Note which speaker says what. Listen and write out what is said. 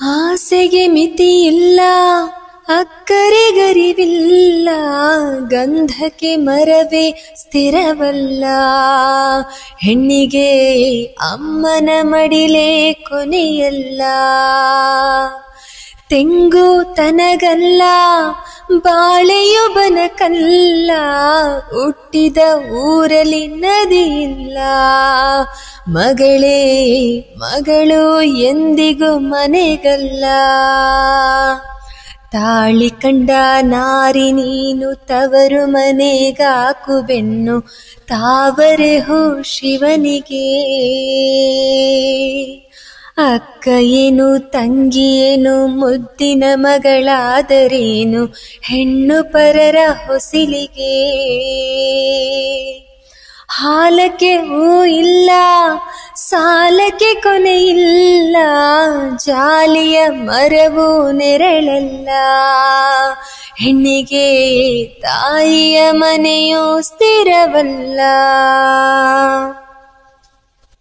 Speaker 1: ಆಸೆಗೆ ಮಿತಿಯಿಲ್ಲ, ಅಕ್ಕರೆಗರಿವಿಲ್ಲ, ಗಂಧಕ್ಕೆ ಮರವೇ ಸ್ಥಿರವಲ್ಲ. ಹೆಣ್ಣಿಗೆ ಅಮ್ಮನ ಮಡಿಲೇ ಕೊನೆಯಲ್ಲ. ತೆಂಗು ತನಗಲ್ಲ, ಬಾಳೆಯು ಬನಕಲ್ಲ, ಹುಟ್ಟಿದ ಊರಲ್ಲಿ ನದಿಯಿಲ್ಲ. ಮಗಳೇ ಮಗಳು ಎಂದಿಗೂ ಮನೆಗಲ್ಲ. ತಾಳಿ ಕಂಡ ನಾರಿ ನೀನು ತವರು ಮನೆಗಾಕು ಬೆನ್ನು, ತಾವರೆ ಹೋ ಶಿವನಿಗೆ. ಅಕ್ಕ ಏನು ತಂಗಿ ಏನು ಮುದ್ದಿನ ಮಗಳಾದರೇನು, ಹೆಣ್ಣು ಪರರ ಹೊಸಿಲಿಗೆ. ಹಾಲಕ್ಕೆ ಹೂ ಇಲ್ಲ, ಸಾಲಕ್ಕೆ ಕೊನೆಯಿಲ್ಲ, ಜಾಲಿಯ ಮರವು ನೆರಳಲ್ಲ. ಹೆಣ್ಣಿಗೆ ತಾಯಿಯ ಮನೆಯೂ ಸ್ಥಿರವಲ್ಲ.